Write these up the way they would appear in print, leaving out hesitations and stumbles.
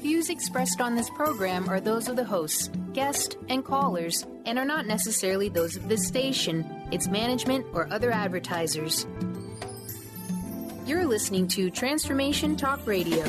views expressed on this program are those of the hosts, guests, and callers, and are not necessarily those of this station, its management, or other advertisers. You're listening to Transformation Talk Radio.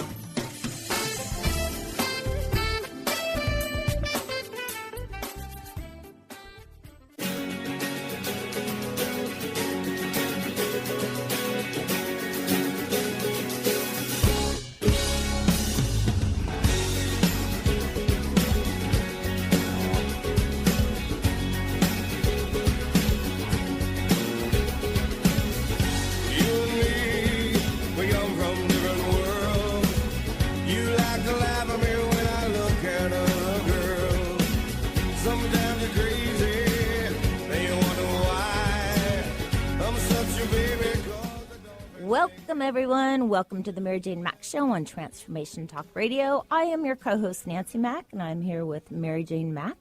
Welcome, everyone. Welcome to the Mary Jane Mack Show on Transformation Talk Radio. I am your co-host, Nancy Mack, and I'm here with Mary Jane Mack,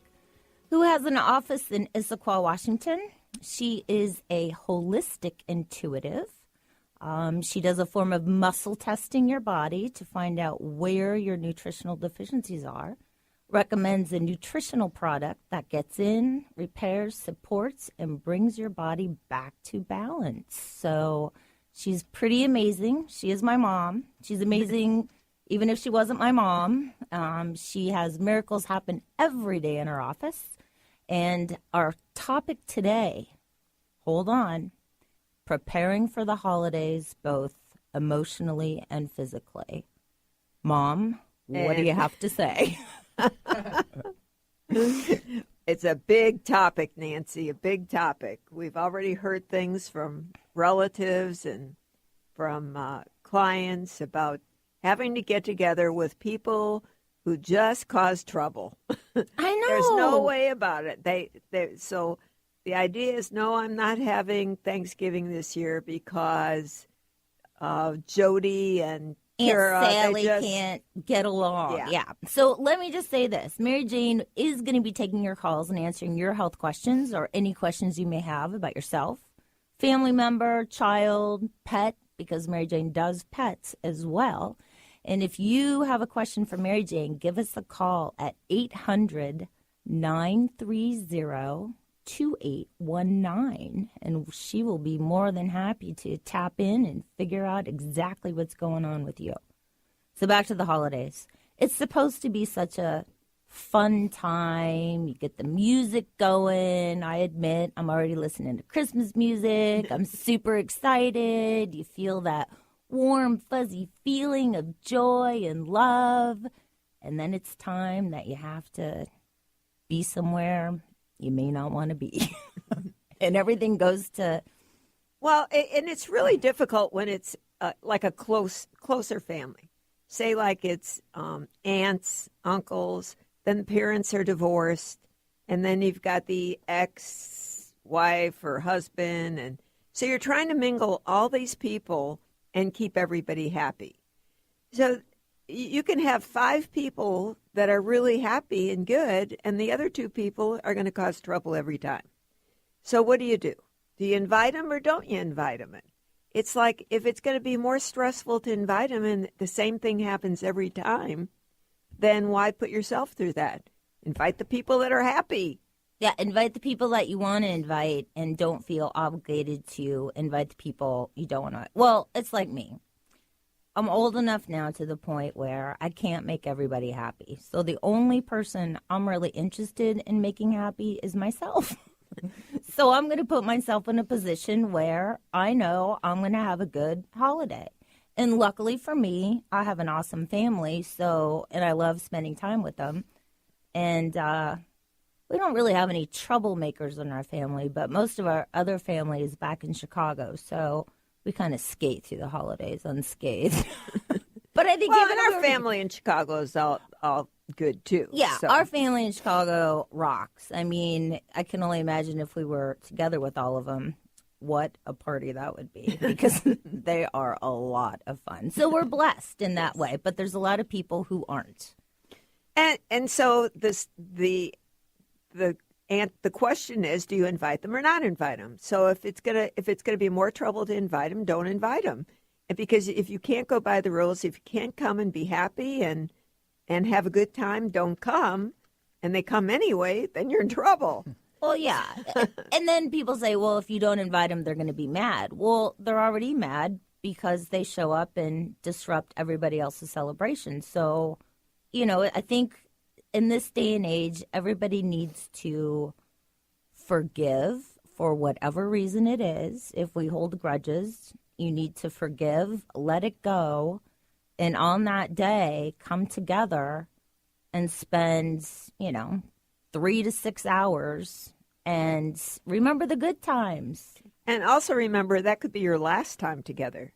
who has an office in Issaquah, Washington. She is a holistic intuitive. She does a form of muscle testing your body to find out where your nutritional deficiencies are, recommends a nutritional product that gets in, repairs, supports, and brings your body back to balance. So she's pretty amazing. She is my mom. She's amazing even if she wasn't my mom. She has miracles happen every day in her office. And our topic today, hold on, preparing for the holidays, both emotionally and physically. Mom, what do you have to say? It's a big topic, Nancy, a big topic. We've already heard things from relatives and from clients about having to get together with people who just cause trouble. I know. There's no way about it. So the idea is, no, I'm not having Thanksgiving this year because Jody and Kara, Aunt Sally can't get along. Yeah. So let me just say this. Mary Jane is going to be taking your calls and answering your health questions or any questions you may have about yourself, family member, child, pet, because Mary Jane does pets as well. And if you have a question for Mary Jane, give us a call at 800-930-2819, and she will be more than happy to tap in and figure out exactly what's going on with you. So back to the holidays. It's supposed to be such a fun time. You get the music going. I admit, I'm already listening to Christmas music. I'm super excited. You feel that warm, fuzzy feeling of joy and love. And then it's time that you have to be somewhere you may not want to be. And everything goes to... Well, and it's really difficult when it's like a closer family. Say like it's aunts, uncles, then the parents are divorced, and then you've got the ex-wife or husband. And so you're trying to mingle all these people and keep everybody happy. So you can have 5 people that are really happy and good, and the other 2 people are going to cause trouble every time. So what do? Do you invite them or don't you invite them? It's like if it's going to be more stressful to invite them and the same thing happens every time, then why put yourself through that? Invite the people that are happy. Yeah, invite the people that you want to invite and don't feel obligated to invite the people you don't want to. Well, it's like me. I'm old enough now to the point where I can't make everybody happy. So the only person I'm really interested in making happy is myself. So I'm going to put myself in a position where I know I'm going to have a good holiday. And luckily for me, I have an awesome family, and I love spending time with them. And we don't really have any troublemakers in our family, but most of our other family is back in Chicago, so we kind of skate through the holidays unscathed. But I think even our family in Chicago is all good too. Yeah, so. Our family in Chicago rocks. I mean, I can only imagine if we were together with all of them, what a party that would be, because they are a lot of fun. So we're blessed in that way, but there's a lot of people who aren't. And so the question is, do you invite them or not invite them? So if it's gonna be more trouble to invite them, don't invite them. And because if you can't go by the rules, if you can't come and be happy and and have a good time don't come, and they come anyway, then you're in trouble. Well, yeah. And then people say, well, if you don't invite them, they're going to be mad. Well, they're already mad because they show up and disrupt everybody else's celebration. So, I think in this day and age, everybody needs to forgive for whatever reason it is. If we hold grudges, you need to forgive, let it go, and on that day, come together and spend, 3 to 6 hours and remember the good times. And also remember that could be your last time together,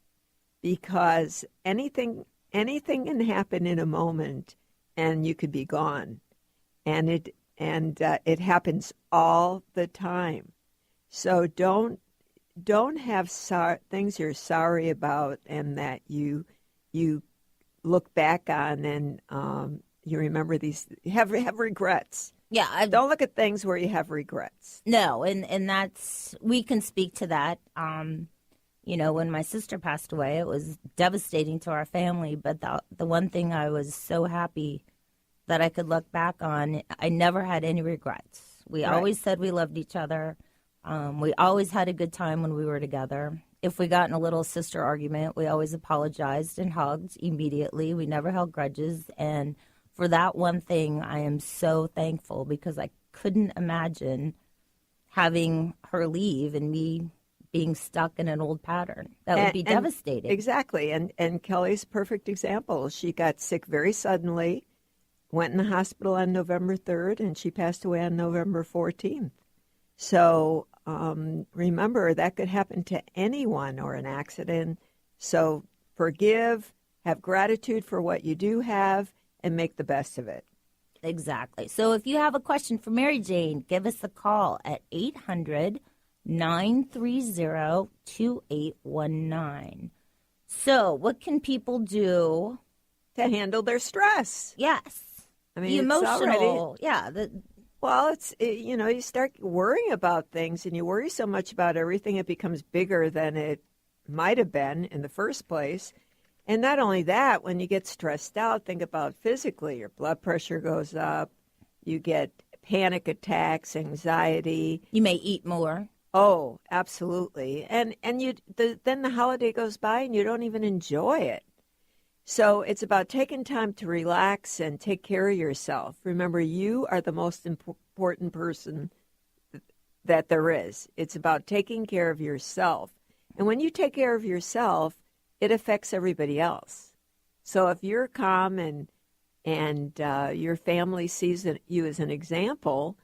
because anything can happen in a moment and you could be gone. And it happens all the time. So don't have things you're sorry about and that you look back on and you remember these, have regrets. Yeah. Don't look at things where you have regrets. No, and that's, we can speak to that. When my sister passed away, it was devastating to our family, but the one thing I was so happy that I could look back on, I never had any regrets. We always said we loved each other. We always had a good time when we were together. If we got in a little sister argument, we always apologized and hugged immediately. We never held grudges. And for that one thing, I am so thankful, because I couldn't imagine having her leave and me being stuck in an old pattern. That would be devastating. Exactly. And Kelly's a perfect example. She got sick very suddenly, went in the hospital on November 3rd, and she passed away on November 14th. So remember, that could happen to anyone, or an accident. So forgive, have gratitude for what you do have, and make the best of it. Exactly. So if you have a question for Mary Jane, give us a call at 800-930-2819. So what can people do to handle their stress? Yes. I mean, the emotional. Well, you start worrying about things, and you worry so much about everything, it becomes bigger than it might have been in the first place. And not only that, when you get stressed out, think about physically. Your blood pressure goes up. You get panic attacks, anxiety. You may eat more. Oh, absolutely. And then the holiday goes by and you don't even enjoy it. So it's about taking time to relax and take care of yourself. Remember, you are the most important person that there is. It's about taking care of yourself. And when you take care of yourself, it affects everybody else. So if you're calm and your family sees you as an example,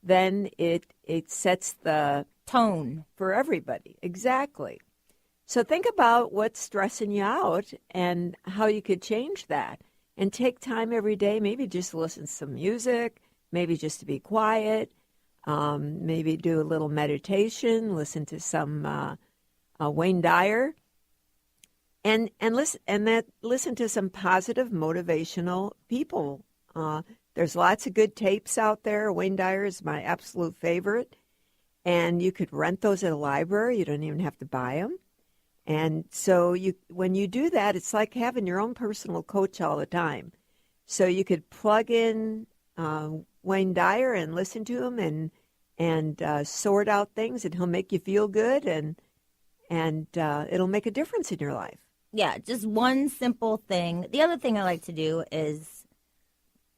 then it sets the tone for everybody. Exactly. So think about what's stressing you out and how you could change that. And take time every day, maybe just listen to some music, maybe just to be quiet, maybe do a little meditation, listen to some Wayne Dyer. And listen to some positive, motivational people. There's lots of good tapes out there. Wayne Dyer is my absolute favorite. And you could rent those at a library. You don't even have to buy them. And so when you do that, it's like having your own personal coach all the time. So you could plug in Wayne Dyer and listen to him and sort out things, and he'll make you feel good, and it'll make a difference in your life. Yeah, just one simple thing. The other thing I like to do is,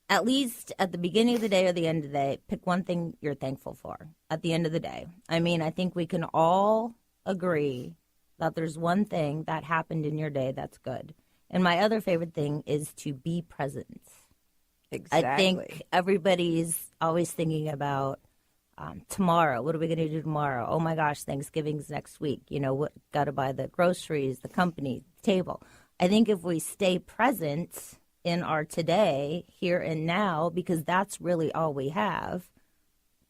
at least at the beginning of the day or the end of the day, pick one thing you're thankful for at the end of the day. I mean, I think we can all agree that there's one thing that happened in your day that's good. And my other favorite thing is to be present. Exactly. I think everybody's always thinking about tomorrow. What are we going to do tomorrow? Oh, my gosh, Thanksgiving's next week. What? Got to buy the groceries, the company, the table. I think if we stay present in our today, here and now, because that's really all we have,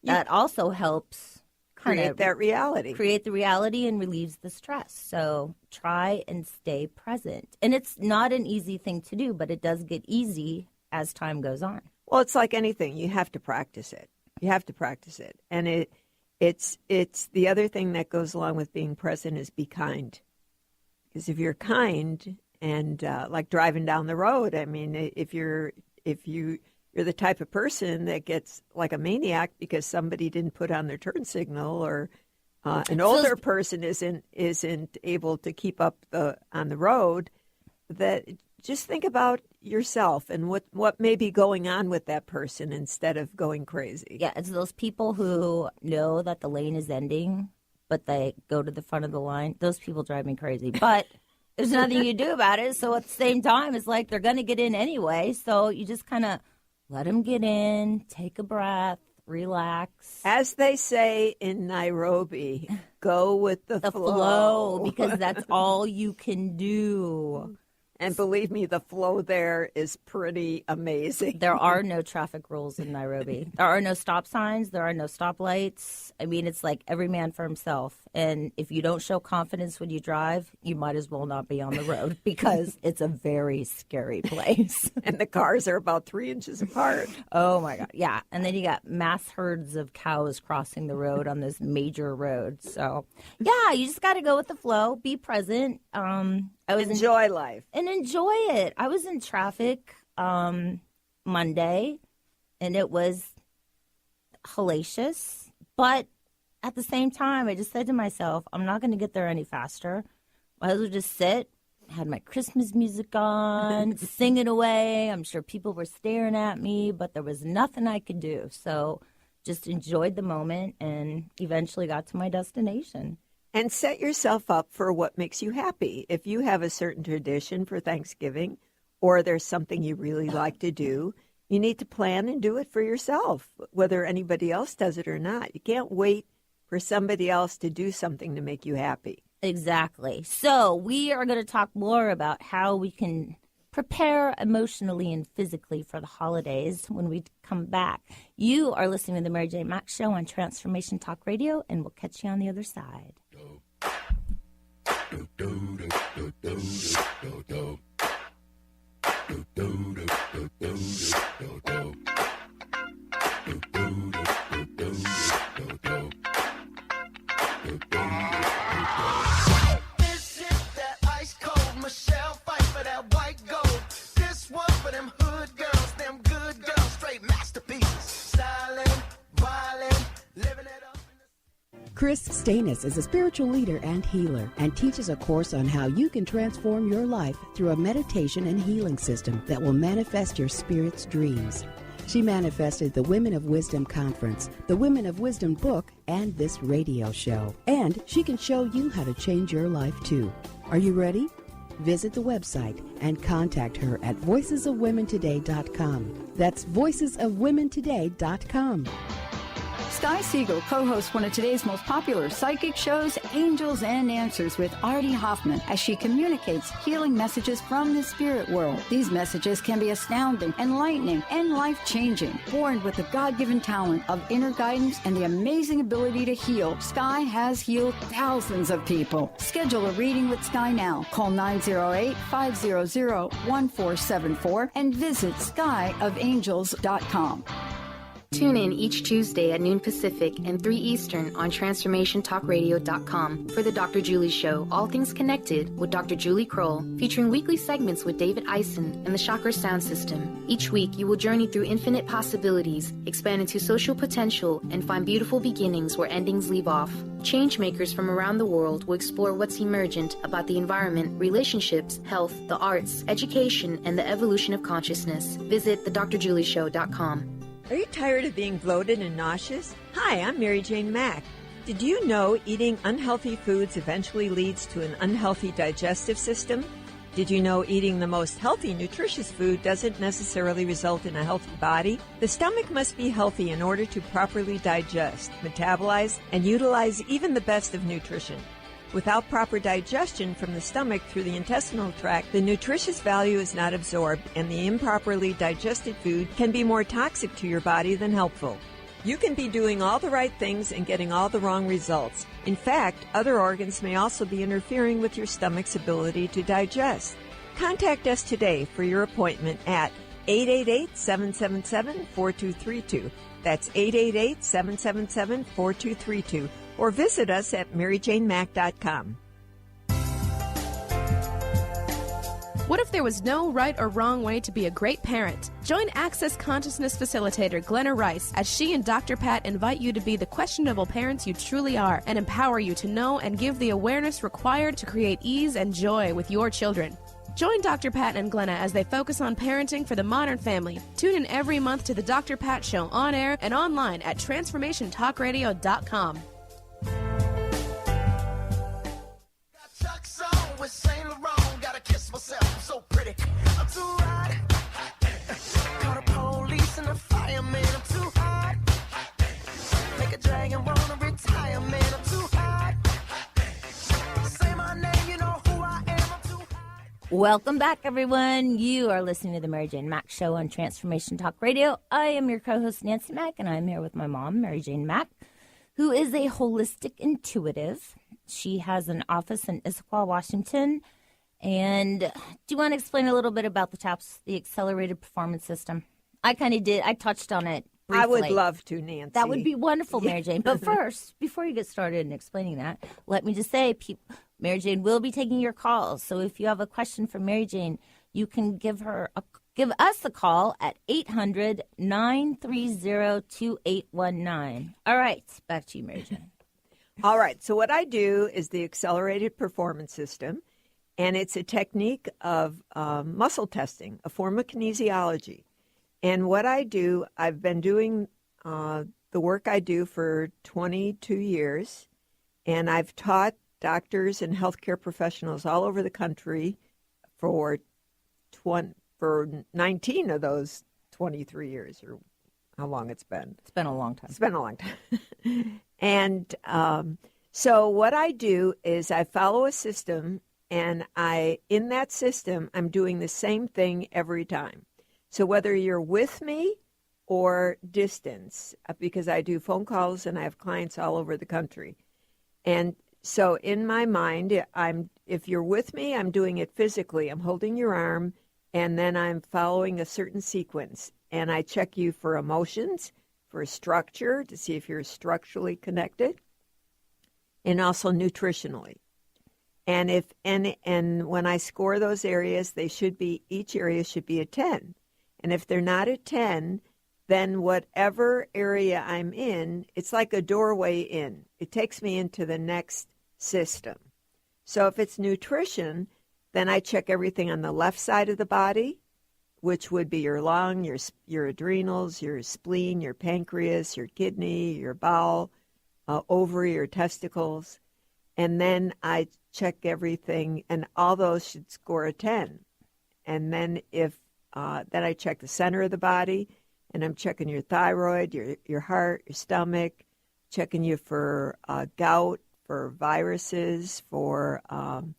that also helps create that reality. Create the reality and relieves the stress. So try and stay present. And it's not an easy thing to do, but it does get easy as time goes on. Well, it's like anything. You have to practice it. You have to practice it. And it's the other thing that goes along with being present is be kind. Because if you're kind and like driving down the road, I mean, if you're if you're the type of person that gets like a maniac because somebody didn't put on their turn signal, or an older person isn't able to keep up on the road, that just think about yourself and what may be going on with that person instead of going crazy. Yeah, it's those people who know that the lane is ending, but they go to the front of the line. Those people drive me crazy. But there's nothing you do about it. So at the same time, it's like they're going to get in anyway. So you just kind of let them get in, take a breath, relax. As they say in Nairobi, go with the flow. Because that's all you can do. And believe me, the flow there is pretty amazing. There are no traffic rules in Nairobi. There are no stop signs. There are no stoplights. I mean, it's like every man for himself. And if you don't show confidence when you drive, you might as well not be on the road because it's a very scary place. And the cars are about 3 inches apart. Oh, my God. Yeah. And then you got mass herds of cows crossing the road on this major road. So, yeah, you just got to go with the flow, be present. Enjoy life. And enjoy it. I was in traffic Monday, and it was hellacious. But at the same time, I just said to myself, I'm not going to get there any faster. Might as well just sit, had my Christmas music on, singing away. I'm sure people were staring at me, but there was nothing I could do. So just enjoyed the moment and eventually got to my destination. And set yourself up for what makes you happy. If you have a certain tradition for Thanksgiving, or there's something you really like to do, you need to plan and do it for yourself, whether anybody else does it or not. You can't wait for somebody else to do something to make you happy. Exactly. So we are going to talk more about how we can prepare emotionally and physically for the holidays when we come back. You are listening to the Mary Jane Mack Show on Transformation Talk Radio, and we'll catch you on the other side. Chris Stanis is a spiritual leader and healer and teaches a course on how you can transform your life through a meditation and healing system that will manifest your spirit's dreams. She manifested the Women of Wisdom Conference, the Women of Wisdom book, and this radio show. And she can show you how to change your life too. Are you ready? Visit the website and contact her at voicesofwomentoday.com. That's voicesofwomentoday.com. Sky Siegel co-hosts one of today's most popular psychic shows, Angels and Answers, with Artie Hoffman, as she communicates healing messages from the spirit world. These messages can be astounding, enlightening, and life-changing. Born with the God-given talent of inner guidance and the amazing ability to heal, Sky has healed thousands of people. Schedule a reading with Sky now. Call 908-500-1474 and visit skyofangels.com. Tune in each Tuesday at noon Pacific and 3 Eastern on TransformationTalkRadio.com for The Dr. Julie Show, All Things Connected with Dr. Julie Kroll, featuring weekly segments with David Eisen and the Chakra Sound System. Each week, you will journey through infinite possibilities, expand into social potential, and find beautiful beginnings where endings leave off. Changemakers from around the world will explore what's emergent about the environment, relationships, health, the arts, education, and the evolution of consciousness. Visit thedrjulieshow.com. Are you tired of being bloated and nauseous? Hi, I'm Mary Jane Mack. Did you know eating unhealthy foods eventually leads to an unhealthy digestive system? Did you know eating the most healthy, nutritious food doesn't necessarily result in a healthy body? The stomach must be healthy in order to properly digest, metabolize, and utilize even the best of nutrition. Without proper digestion from the stomach through the intestinal tract, the nutritious value is not absorbed, and the improperly digested food can be more toxic to your body than helpful. You can be doing all the right things and getting all the wrong results. In fact, other organs may also be interfering with your stomach's ability to digest. Contact us today for your appointment at 888-777-4232. That's 888-777-4232. Or visit us at MaryJaneMack.com. What if there was no right or wrong way to be a great parent? Join Access Consciousness Facilitator Glenna Rice as she and Dr. Pat invite you to be the questionable parents you truly are and empower you to know and give the awareness required to create ease and joy with your children. Join Dr. Pat and Glenna as they focus on parenting for the modern family. Tune in every month to the Dr. Pat Show on air and online at transformationtalkradio.com. Welcome back, everyone. You are listening to the Mary Jane Mack Show on Transformation Talk Radio. I am your co-host, Nancy Mack, and I'm here with my mom, Mary Jane Mack, who is a holistic intuitive. She has an office in Issaquah, Washington. And do you want to explain a little bit about the TAPS, the Accelerated Performance System? I kind of did. I touched on it briefly. I would love to, Nancy. That would be wonderful, Mary Jane. But first, before you get started in explaining that, let me just say, Mary Jane will be taking your calls. So if you have a question for Mary Jane, you can give us a call at 800-930-2819. All right, back to you, Mary Jane. All right, so what I do is the Accelerated Performance System, and it's a technique of muscle testing, a form of kinesiology. And what I do, I've been doing the work I do for 22 years, and I've taught doctors and healthcare professionals all over the country for 19 of those 23 years, or how long it's been. It's been a long time. It's been a long time. And so what I do is I follow a system, and in that system, I'm doing the same thing every time. So whether you're with me or distance, because I do phone calls and I have clients all over the country. And so in my mind, if you're with me, I'm doing it physically. I'm holding your arm, and then I'm following a certain sequence. And I check you for emotions, for structure, to see if you're structurally connected, and also nutritionally. And when I score those areas, each area should be a 10. And if they're not a 10, then whatever area I'm in, it's like a doorway in. It takes me into the next system. So if it's nutrition, then I check everything on the left side of the body, which would be your lung, your adrenals, your spleen, your pancreas, your kidney, your bowel, ovary, your testicles. And then I check everything, and all those should score a 10. And then then I check the center of the body, and I'm checking your thyroid, your heart, your stomach, checking you for gout, for viruses, for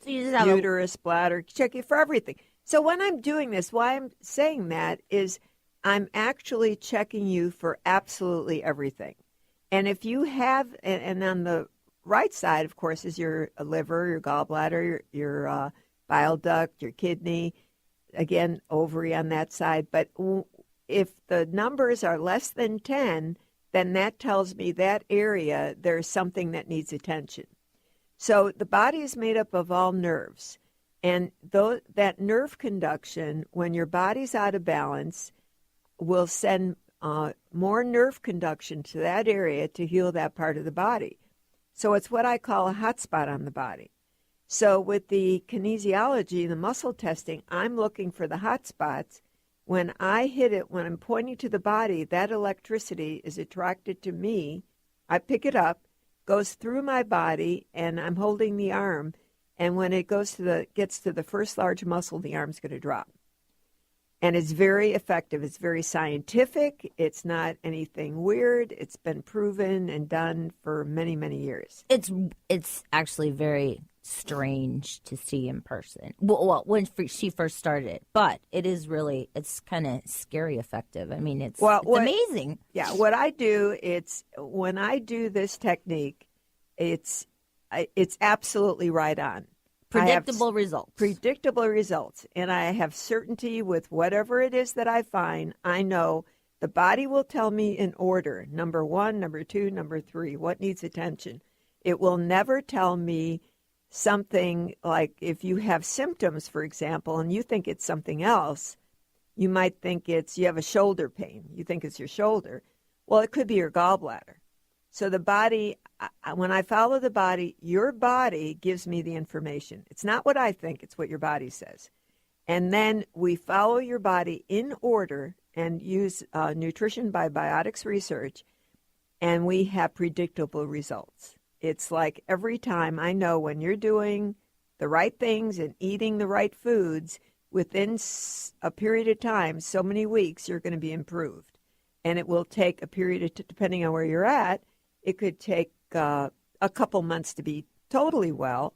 uterus, bladder, check you for everything. So when I'm doing this, why I'm saying that is I'm actually checking you for absolutely everything. And if you have, and on the right side, of course, is your liver, your gallbladder, your bile duct, your kidney, again, ovary on that side. But if the numbers are less than 10, then that tells me that area, there's something that needs attention. So the body is made up of all nerves. And that nerve conduction, when your body's out of balance, will send more nerve conduction to that area to heal that part of the body. So it's what I call a hot spot on the body. So with the kinesiology, the muscle testing, I'm looking for the hot spots. When I hit it, when I'm pointing to the body, that electricity is attracted to me. I pick it up, goes through my body, and I'm holding the arm. And when it gets to the first large muscle, the arm's going to drop. And it's very effective. It's very scientific. It's not anything weird. It's been proven and done for many, many years. It's actually very strange to see in person. Well, when she first started it, but it's kind of scary effective. I mean, it's amazing. Yeah, what I do, when I do this technique, it's absolutely right on. Predictable results. Predictable results. And I have certainty with whatever it is that I find. I know the body will tell me in order, number 1, number 2, number 3, what needs attention. It will never tell me something like if you have symptoms, for example, and you think it's something else, you might think you have a shoulder pain. You think it's your shoulder. Well, it could be your gallbladder. So the body, when I follow the body, your body gives me the information. It's not what I think, it's what your body says. And then we follow your body in order and use nutrition by biotics research, and we have predictable results. It's like every time I know when you're doing the right things and eating the right foods, within a period of time, so many weeks, you're going to be improved. And it will take a period of depending on where you're at, it could take a couple months to be totally well,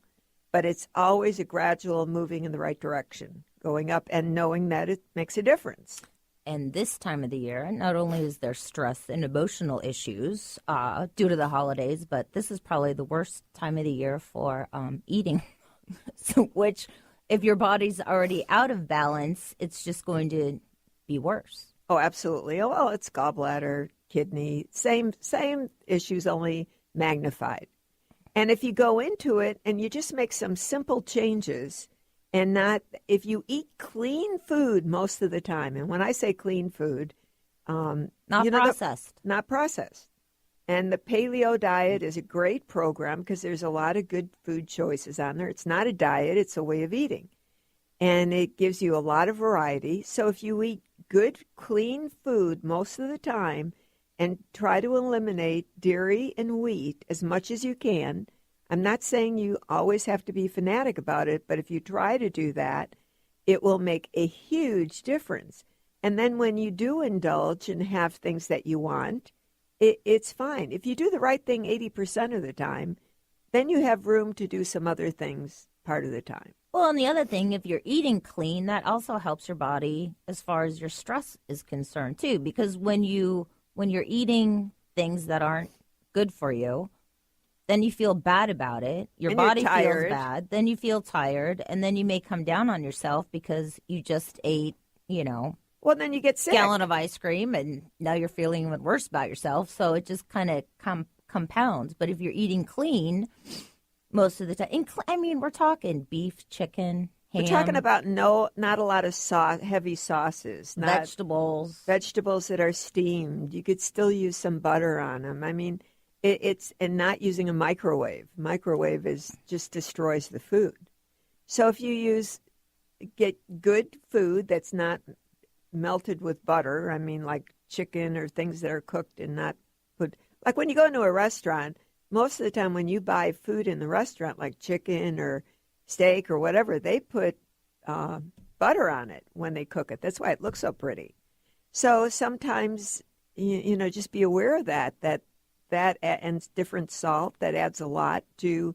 but it's always a gradual moving in the right direction, going up and knowing that it makes a difference. And this time of the year, not only is there stress and emotional issues due to the holidays, but this is probably the worst time of the year for eating, so which if your body's already out of balance, it's just going to be worse. Oh, absolutely. Oh, well, it's gallbladder, kidney, same issues, only magnified. And if you go into it and you just make some simple changes, and not, if you eat clean food most of the time, and when I say clean food, not processed. Not processed. And the paleo diet is a great program because there's a lot of good food choices on there. It's not a diet, it's a way of eating. And it gives you a lot of variety. So if you eat good, clean food most of the time and try to eliminate dairy and wheat as much as you can, I'm not saying you always have to be fanatic about it, but if you try to do that, it will make a huge difference. And then when you do indulge and have things that you want, it's fine. If you do the right thing 80% of the time, then you have room to do some other things part of the time. Well, and the other thing, if you're eating clean, that also helps your body as far as your stress is concerned, too. Because when you're eating things that aren't good for you, then you feel bad about it. Your body feels bad. Then you feel tired. And then you may come down on yourself because you just ate, well, then you get sick. Gallon of ice cream, and now you're feeling even worse about yourself. So it just kind of compounds. But if you're eating clean most of the time, we're talking beef, chicken, ham. We're talking about not a lot of heavy sauces. Vegetables. Vegetables that are steamed. You could still use some butter on them. And not using a microwave. Microwave just destroys the food. So if you get good food that's not melted with butter, like chicken or things that are cooked and not put, like when you go into a restaurant, most of the time when you buy food in the restaurant, like chicken or steak or whatever, they put butter on it when they cook it. That's why it looks so pretty. So sometimes, just be aware of that and different salt, that adds a lot to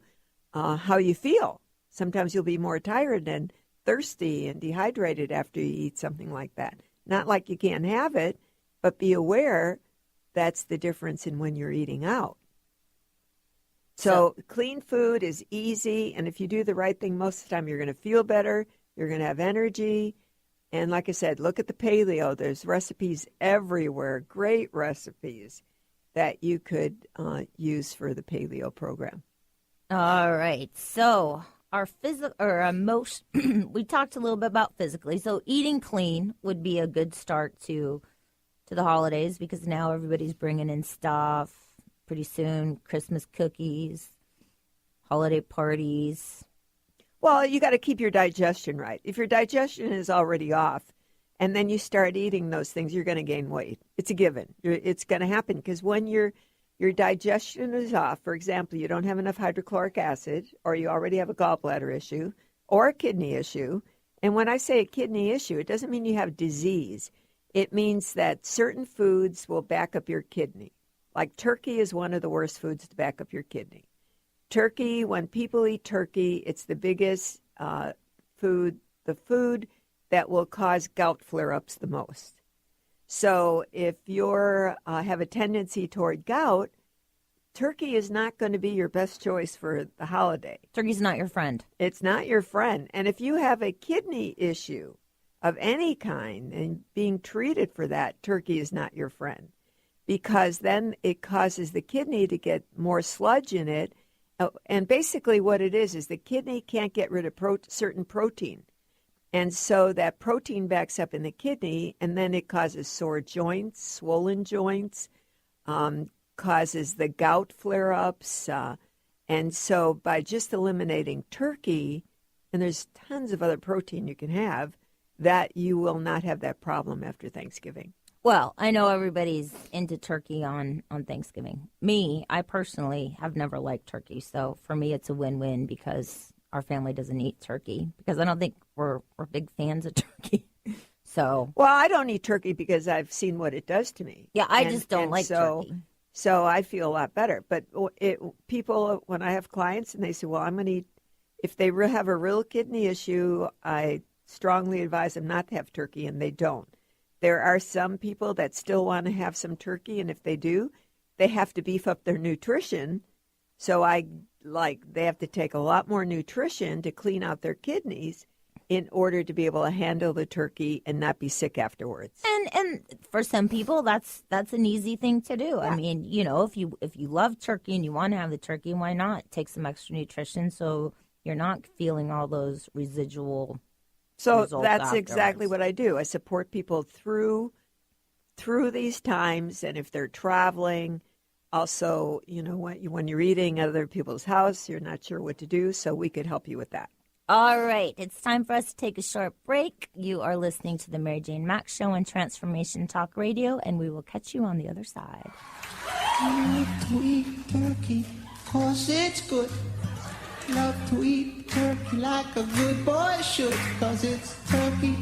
how you feel. Sometimes you'll be more tired and thirsty and dehydrated after you eat something like that. Not like you can't have it, but be aware that's the difference in when you're eating out. So clean food is easy, and if you do the right thing most of the time, you're going to feel better, you're going to have energy. And like I said, look at the paleo. There's recipes everywhere, great recipes that you could use for the paleo program. All right. So our we talked a little bit about physically. So eating clean would be a good start to the holidays, because now everybody's bringing in stuff. Pretty soon, Christmas cookies, holiday parties. Well, you got to keep your digestion right. If your digestion is already off, and then you start eating those things, you're going to gain weight. It's a given. It's going to happen because when your digestion is off, for example, you don't have enough hydrochloric acid, or you already have a gallbladder issue or a kidney issue. And when I say a kidney issue, it doesn't mean you have disease. It means that certain foods will back up your kidney. Like turkey is one of the worst foods to back up your kidney. Turkey, when people eat turkey, it's the biggest food that will cause gout flare-ups the most. So if you have a tendency toward gout, turkey is not going to be your best choice for the holiday. Turkey's not your friend. It's not your friend. And if you have a kidney issue of any kind and being treated for that, turkey is not your friend, because then it causes the kidney to get more sludge in it, And basically what it is the kidney can't get rid of certain protein. And so that protein backs up in the kidney, and then it causes sore joints, swollen joints, causes the gout flare-ups. And so by just eliminating turkey, and there's tons of other protein you can have, that you will not have that problem after Thanksgiving. Well, I know everybody's into turkey on Thanksgiving. Me, I personally have never liked turkey. So for me, it's a win-win because our family doesn't eat turkey because I don't think we're big fans of turkey. So, well, I don't eat turkey because I've seen what it does to me. Yeah, I just don't like turkey. So I feel a lot better. But people, when I have clients and they say, well, I'm going to eat, if they have a real kidney issue, I strongly advise them not to have turkey, and they don't. There are some people that still want to have some turkey, and if they do, they have to beef up their nutrition. So they have to take a lot more nutrition to clean out their kidneys in order to be able to handle the turkey and not be sick afterwards. And for some people, that's an easy thing to do. Yeah. I mean, if you love turkey and you want to have the turkey, why not take some extra nutrition so you're not feeling all those residual. So that's exactly what I do. I support people through these times, and if they're traveling, also, when you're eating at other people's house, you're not sure what to do, so we could help you with that. All right, it's time for us to take a short break. You are listening to the Mary Jane Mack Show on Transformation Talk Radio, and we will catch you on the other side. Love to eat turkey, 'cause it's good. Love to eat turkey like a good boy should, 'cause it's turkey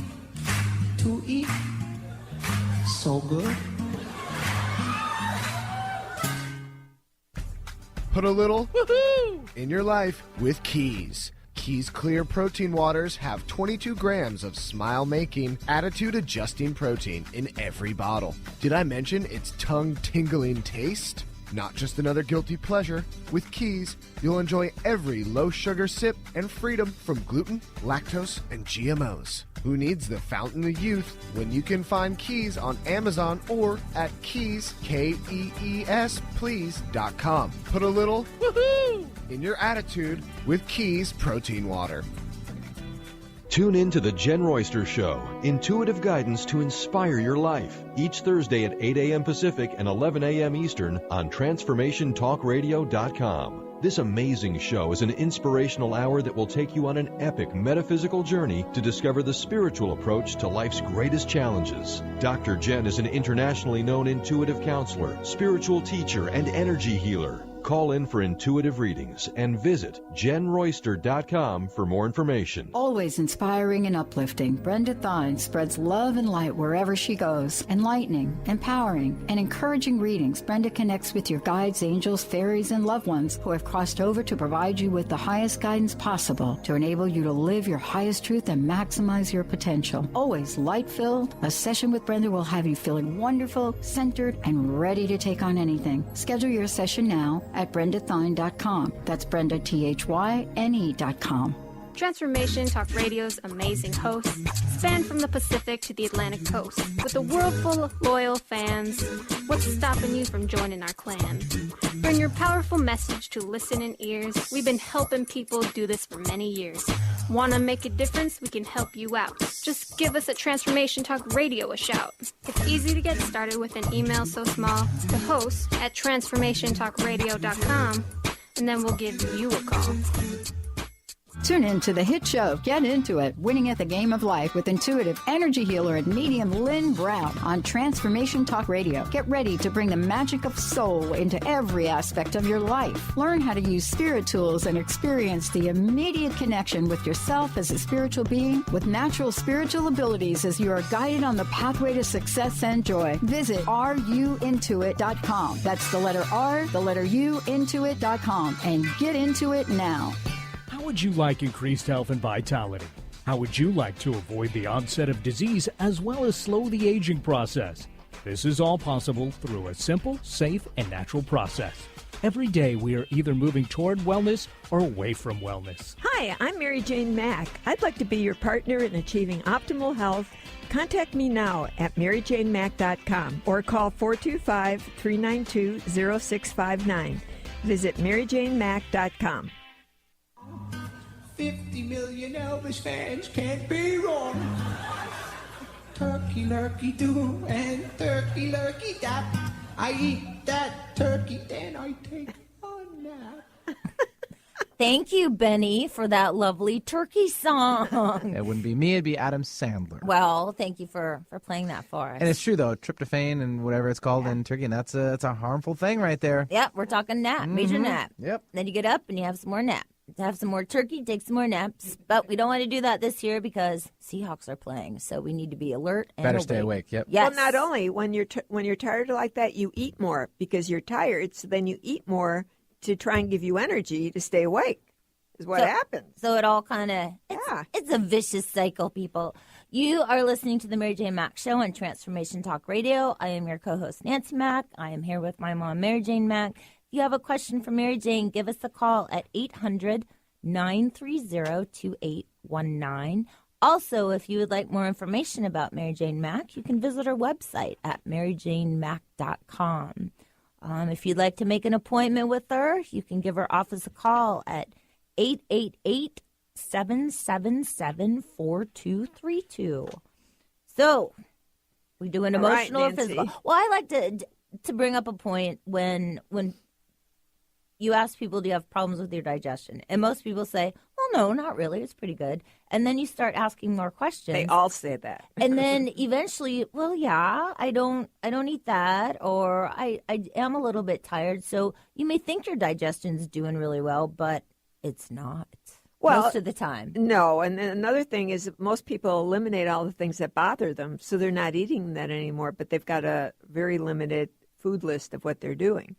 to eat. So good. Put a little woohoo in your life with Keys. Keys Clear Protein Waters have 22 grams of smile-making, attitude-adjusting protein in every bottle. Did I mention its tongue-tingling taste? Not just another guilty pleasure. With Keys, you'll enjoy every low-sugar sip and freedom from gluten, lactose, and GMOs. Who needs the fountain of youth when you can find Keys on Amazon or at Keys, Kees, please.com. Put a little woohoo in your attitude with Keys Protein Water. Tune in to the Jen Royster Show, intuitive guidance to inspire your life, each Thursday at 8 a.m. Pacific and 11 a.m. Eastern on TransformationTalkRadio.com. This amazing show is an inspirational hour that will take you on an epic metaphysical journey to discover the spiritual approach to life's greatest challenges. Dr. Jen is an internationally known intuitive counselor, spiritual teacher, and energy healer. Call in for intuitive readings and visit jenroyster.com for more information. Always inspiring and uplifting, Brenda Thine spreads love and light wherever she goes. Enlightening, empowering, and encouraging readings, Brenda connects with your guides, angels, fairies, and loved ones who have crossed over to provide you with the highest guidance possible to enable you to live your highest truth and maximize your potential. Always light-filled, a session with Brenda will have you feeling wonderful, centered, and ready to take on anything. Schedule your session now at BrendaThine.com. That's Brenda, THYNE.com. Transformation Talk Radio's amazing hosts span from the Pacific to the Atlantic coast. With a world full of loyal fans, what's stopping you from joining our clan? Bring your powerful message to listening ears. We've been helping people do this for many years. Want to make a difference? We can help you out. Just give us at Transformation Talk Radio a shout. It's easy to get started with an email so small to host at TransformationTalkRadio.com, and then we'll give you a call. Tune in to the hit show, Get Into It, Winning at the Game of Life with intuitive energy healer and medium Lynn Brown on Transformation Talk Radio. Get ready to bring the magic of soul into every aspect of your life. Learn how to use spirit tools and experience the immediate connection with yourself as a spiritual being with natural spiritual abilities as you are guided on the pathway to success and joy. Visit ruintoit.com. That's the letter R, the letter U, intoit.com, and get into it now. How would you like increased health and vitality? How would you like to avoid the onset of disease as well as slow the aging process? This is all possible through a simple, safe, and natural process. Every day we are either moving toward wellness or away from wellness. Hi, I'm Mary Jane Mack. I'd like to be your partner in achieving optimal health. Contact me now at maryjanemack.com or call 425-392-0659. Visit MaryJaneMack.com. 50 million Elvis fans can't be wrong. Turkey lurkey do and turkey lurkey dap. I eat that turkey, then I take a nap. Thank you, Benny, for that lovely turkey song. It wouldn't be me, it'd be Adam Sandler. Well, thank you for playing that for us. And it's true, though, tryptophan and whatever it's called in turkey, and it's a harmful thing right there. Yep, we're talking nap, major nap. Yep. Then you get up and you have some more nap. Have some more turkey, take some more naps. But we don't want to do that this year because Seahawks are playing, so we need to be alert and Better stay awake, yep. Yes. Well, not only when you're tired like that, you eat more because you're tired, so then you eat more to try and give you energy to stay awake. Is what happens. So it all kind of, it's a vicious cycle, people. You are listening to the Mary Jane Mack Show on Transformation Talk Radio. I am your co-host, Nancy Mack. I am here with my mom, Mary Jane Mack. If you have a question for Mary Jane, give us a call at 800-930-2819. Also, if you would like more information about Mary Jane Mack, you can visit her website at maryjanemack.com. If you'd like to make an appointment with her, you can give her office a call at 888-777-4232. So, we do an emotional or physical. Well, I like to bring up a point when you ask people, do you have problems with your digestion? And most people say, well, no, not really. It's pretty good. And then you start asking more questions. They all say that. And then eventually, well, yeah, I don't eat that, or I am a little bit tired. So you may think your digestion's doing really well, but it's not. Well, most of the time. No, and then another thing is most people eliminate all the things that bother them, so they're not eating that anymore, but they've got a very limited food list of what they're doing.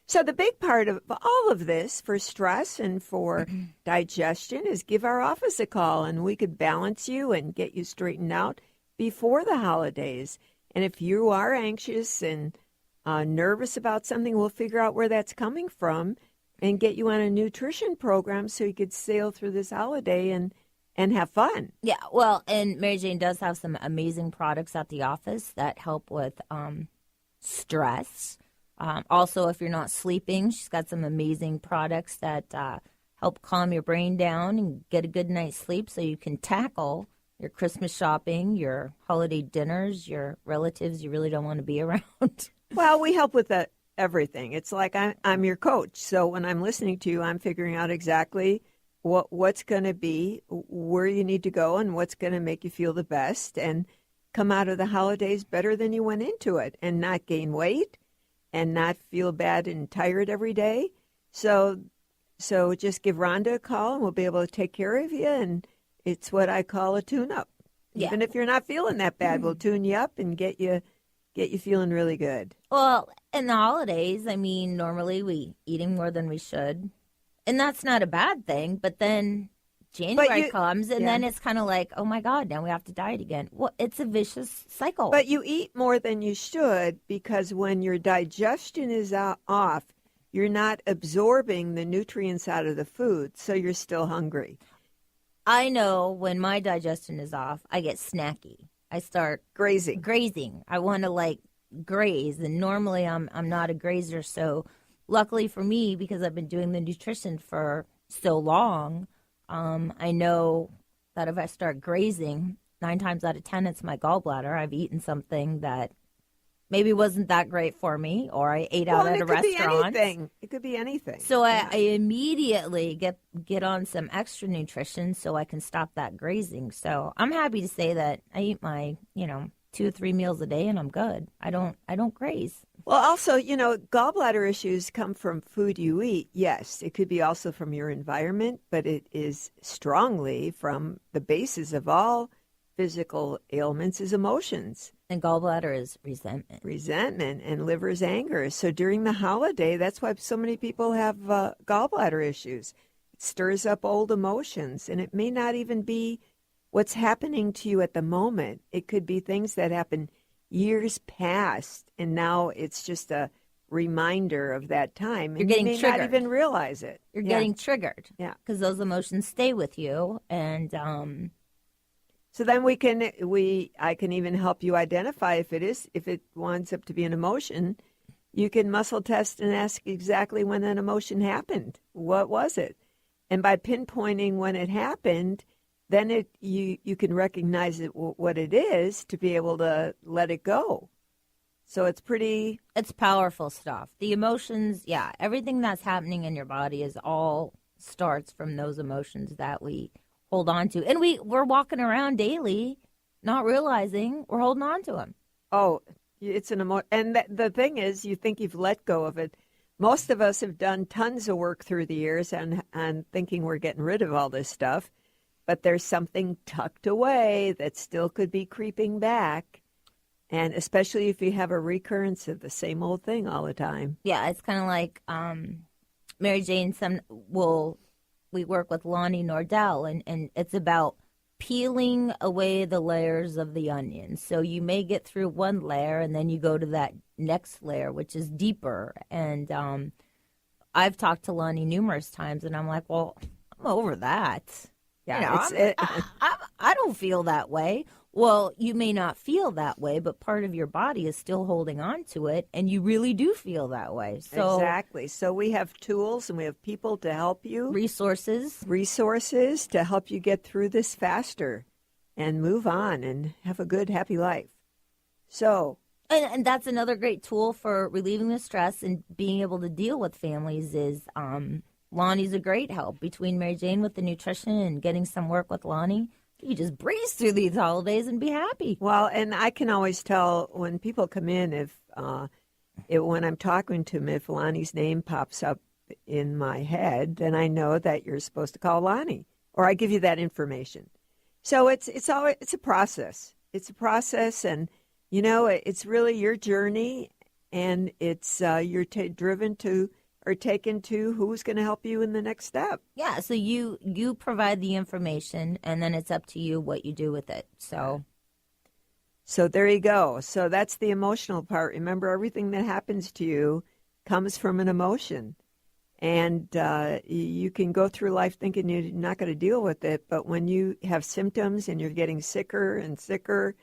So the big part of all of this for stress and for digestion is give our office a call, and we could balance you and get you straightened out before the holidays. And if you are anxious and nervous about something, we'll figure out where that's coming from and get you on a nutrition program so you could sail through this holiday and have fun. Yeah, well, and Mary Jane does have some amazing products at the office that help with stress. Also, if you're not sleeping, she's got some amazing products that help calm your brain down and get a good night's sleep so you can tackle your Christmas shopping, your holiday dinners, your relatives you really don't want to be around. Well, we help with that. Everything. It's like I'm your coach. So when I'm listening to you, I'm figuring out exactly what's going to be, where you need to go, and what's going to make you feel the best and come out of the holidays better than you went into it and not gain weight and not feel bad and tired every day. So just give Rhonda a call and we'll be able to take care of you. And it's what I call a tune-up. Yeah. Even if you're not feeling that bad, we'll tune you up and get you feeling really good. Well, in the holidays, I mean, normally we eating more than we should. And that's not a bad thing. But then January comes, and then it's kind of like, oh, my God, now we have to diet again. Well, it's a vicious cycle. But you eat more than you should because when your digestion is off, you're not absorbing the nutrients out of the food, so you're still hungry. I know when my digestion is off, I get snacky. I start grazing. I want to graze, and normally I'm not a grazer. So luckily for me, because I've been doing the nutrition for so long, I know that if I start grazing, 9 times out of 10, it's my gallbladder. I've eaten something that maybe wasn't that great for me, or I ate out at a restaurant. It could be anything. So I immediately get on some extra nutrition so I can stop that grazing. So I'm happy to say that I eat my 2 or 3 meals a day and I'm good. I don't graze. Well, also, gallbladder issues come from food you eat. Yes, it could be also from your environment, but it is strongly from the basis of all physical ailments is emotions. And gallbladder is resentment. Resentment, and liver is anger. So during the holiday, that's why so many people have gallbladder issues. It stirs up old emotions, and it may not even be what's happening to you at the moment. It could be things that happened years past, and now it's just a reminder of that time. You're getting you may triggered. not even realize it. You're getting triggered. Yeah. Because those emotions stay with you, and so then I can even help you identify if it winds up to be an emotion, you can muscle test and ask exactly when an emotion happened. What was it? And by pinpointing when it happened, then you can recognize what it is to be able to let it go. So it's powerful stuff. The emotions, yeah, everything that's happening in your body all starts from those emotions that we hold on to. And we're walking around daily not realizing we're holding on to them. Oh, it's an emotion. And the thing is, you think you've let go of it. Most of us have done tons of work through the years and thinking we're getting rid of all this stuff. But there's something tucked away that still could be creeping back. And especially if you have a recurrence of the same old thing all the time. Yeah, it's kind of like Mary Jane, we work with Lonnie Nordell, and it's about peeling away the layers of the onion. So you may get through one layer, and then you go to that next layer, which is deeper. And I've talked to Lonnie numerous times, and I'm like, well, I'm over that. Yeah, I don't feel that way. Well, you may not feel that way, but part of your body is still holding on to it, and you really do feel that way. So exactly. So we have tools and we have people to help you. Resources to help you get through this faster and move on and have a good, happy life. So, and that's another great tool for relieving the stress and being able to deal with families is Lonnie's a great help. Between Mary Jane with the nutrition and getting some work with Lonnie, you just breeze through these holidays and be happy. Well, and I can always tell when people come in when I'm talking to them, if Lonnie's name pops up in my head, then I know that you're supposed to call Lonnie, or I give you that information. So it's a process. It's a process, and it's really your journey, and it's you're driven to. Or taken to who's going to help you in the next step. Yeah, so you provide the information, and then it's up to you what you do with it. So there you go. So that's the emotional part. Remember, everything that happens to you comes from an emotion. And you can go through life thinking you're not going to deal with it, but when you have symptoms and you're getting sicker and sicker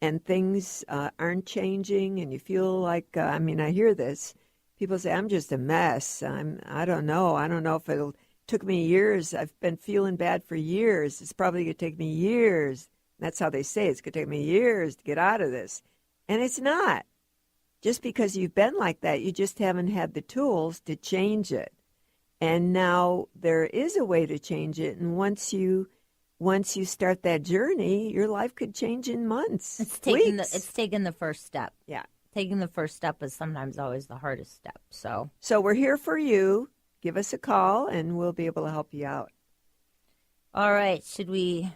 and things aren't changing and you feel like, I hear this. People say, I'm just a mess. I don't know. I don't know if took me years. I've been feeling bad for years. It's probably going to take me years. That's how they say it. It's going to take me years to get out of this. And it's not. Just because you've been like that, you just haven't had the tools to change it. And now there is a way to change it. And once you start that journey, your life could change in months, weeks. It's taken the first step. Yeah. Taking the first step is sometimes always the hardest step. So we're here for you. Give us a call, and we'll be able to help you out. All right. Should we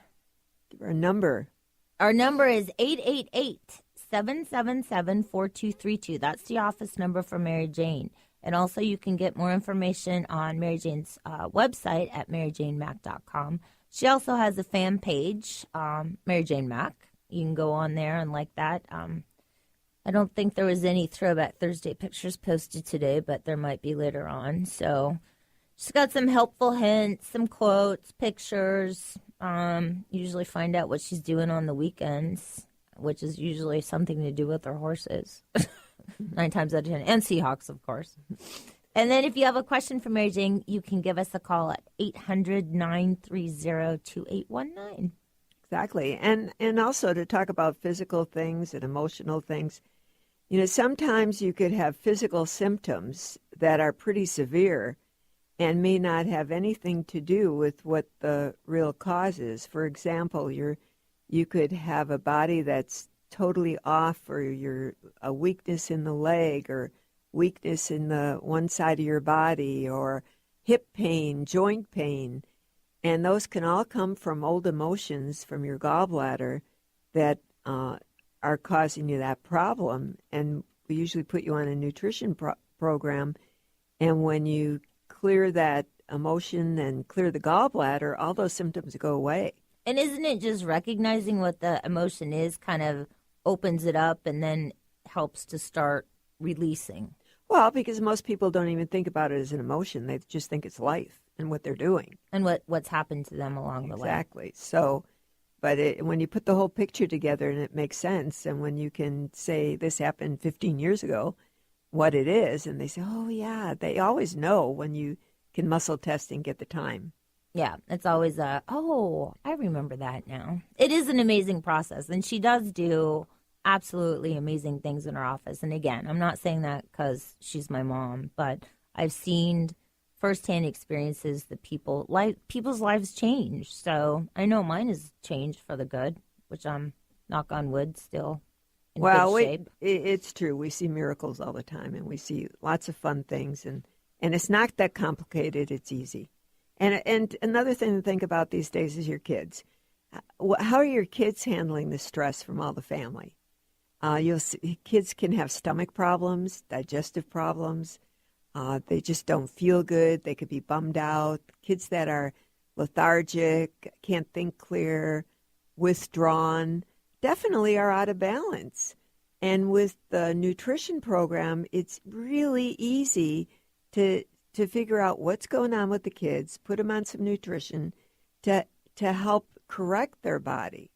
give our number? Our number is 888-777-4232. That's the office number for Mary Jane. And also you can get more information on Mary Jane's website at maryjanemack.com. She also has a fan page, Mary Jane Mack. You can go on there and like that. I don't think there was any Throwback Thursday pictures posted today, but there might be later on. So she's got some helpful hints, some quotes, pictures. Usually find out what she's doing on the weekends, which is usually something to do with her horses. 9 times out of 10. And Seahawks, of course. And then if you have a question for Mary Jane, you can give us a call at 800-930-2819. Exactly. And also to talk about physical things and emotional things. Sometimes you could have physical symptoms that are pretty severe and may not have anything to do with what the real cause is. For example, you could have a body that's totally off, or a weakness in the leg, or weakness in the one side of your body, or hip pain, joint pain. And those can all come from old emotions from your gallbladder that are causing you that problem. And we usually put you on a nutrition program. And when you clear that emotion and clear the gallbladder, all those symptoms go away. And isn't it just recognizing what the emotion is kind of opens it up and then helps to start releasing? Well, because most people don't even think about it as an emotion. They just think it's life and what they're doing. And what's happened to them along the way. Exactly. So, but when you put the whole picture together and it makes sense, and when you can say this happened 15 years ago, what it is, and they say, oh, yeah, they always know when you can muscle test and get the time. Yeah, it's always I remember that now. It is an amazing process, and she does do absolutely amazing things in her office. And again, I'm not saying that because she's my mom, but I've seen firsthand experiences that people's lives change. So I know mine has changed for the good, which I'm, knock on wood, still in good shape. It's true. We see miracles all the time, and we see lots of fun things, and it's not that complicated. It's easy. And another thing to think about these days is your kids. How are your kids handling the stress from all the family? You'll see, kids can have stomach problems, digestive problems. They just don't feel good. They could be bummed out. Kids that are lethargic, can't think clear, withdrawn, definitely are out of balance. And with the nutrition program, it's really easy to figure out what's going on with the kids, put them on some nutrition to help correct their body.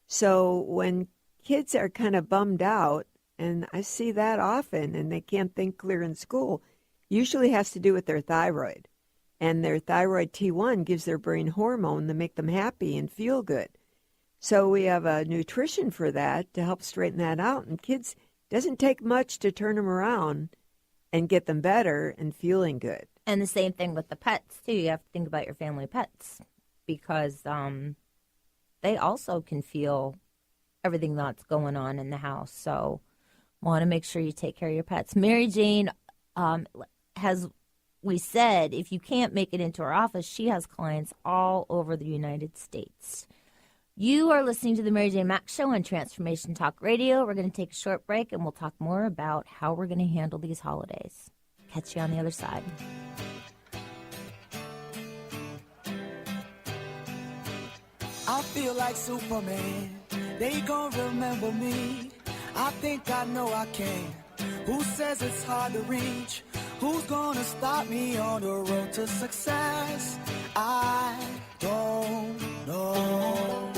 So when kids are kind of bummed out, and I see that often, and they can't think clear in school, usually has to do with their thyroid. And their thyroid T1 gives their brain hormone to make them happy and feel good. So we have a nutrition for that to help straighten that out. And kids, doesn't take much to turn them around and get them better and feeling good. And the same thing with the pets, too. You have to think about your family pets because they also can feel everything that's going on in the house. So want to make sure you take care of your pets. Mary Jane we said, if you can't make it into her office, she has clients all over the United States. You are listening to the Mary Jane Mack Show on Transformation Talk Radio. We're going to take a short break, and we'll talk more about how we're going to handle these holidays. Catch you on the other side. I feel like Superman. They gon' remember me. I think I know I can. Who says it's hard to reach? Who's gonna stop me on the road to success? I don't know.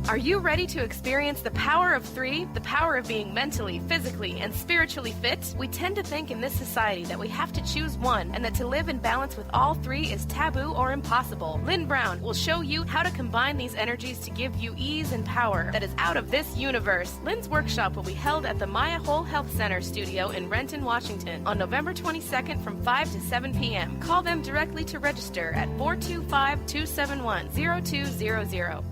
Are you ready to experience the power of 3, the power of being mentally, physically, and spiritually fit? We tend to think in this society that we have to choose one and that to live in balance with all 3 is taboo or impossible. Lynn Brown will show you how to combine these energies to give you ease and power that is out of this universe. Lynn's workshop will be held at the Maya Whole Health Center studio in Renton, Washington on November 22nd from 5 to 7 p.m. Call them directly to register at 425-271-0200.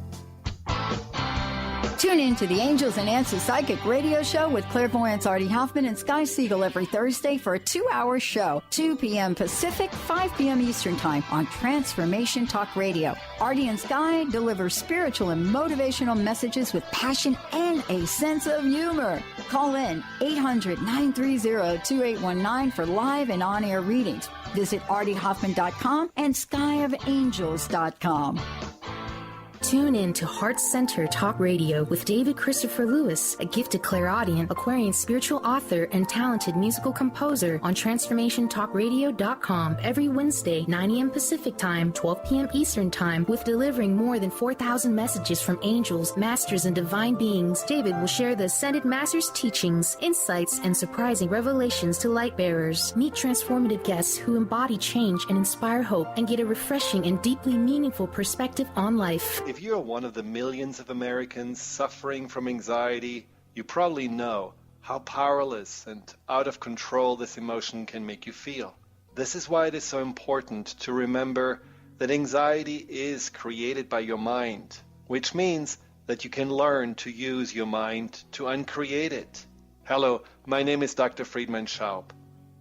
Tune in to the Angels and Answers Psychic Radio Show with clairvoyants Artie Hoffman and Sky Siegel every Thursday for a 2-hour show, 2 p.m. Pacific, 5 p.m. Eastern Time on Transformation Talk Radio. Artie and Sky deliver spiritual and motivational messages with passion and a sense of humor. Call in 800-930-2819 for live and on-air readings. Visit artiehoffman.com and skyofangels.com. Tune in to Heart Center Talk Radio with David Christopher Lewis, a gifted clairaudient, Aquarian spiritual author, and talented musical composer on TransformationTalkRadio.com every Wednesday, 9 a.m. Pacific Time, 12 p.m. Eastern Time, with delivering more than 4,000 messages from angels, masters, and divine beings. David will share the Ascended Masters' teachings, insights, and surprising revelations to light bearers. Meet transformative guests who embody change and inspire hope and get a refreshing and deeply meaningful perspective on life. If you're one of the millions of Americans suffering from anxiety, you probably know how powerless and out of control this emotion can make you feel. This is why it is so important to remember that anxiety is created by your mind, which means that you can learn to use your mind to uncreate it. Hello, my name is Dr. Friedman Schaub.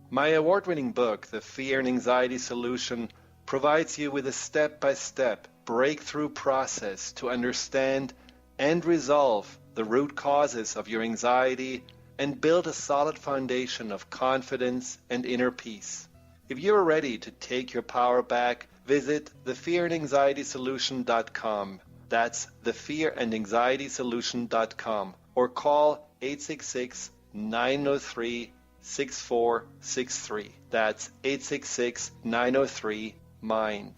My award-winning book, The Fear and Anxiety Solution, provides you with a step-by-step breakthrough process to understand and resolve the root causes of your anxiety and build a solid foundation of confidence and inner peace. If you're ready to take your power back, visit thefearandanxietysolution.com. That's thefearandanxietysolution.com, or call 866-903-6463. That's 866-903-MIND.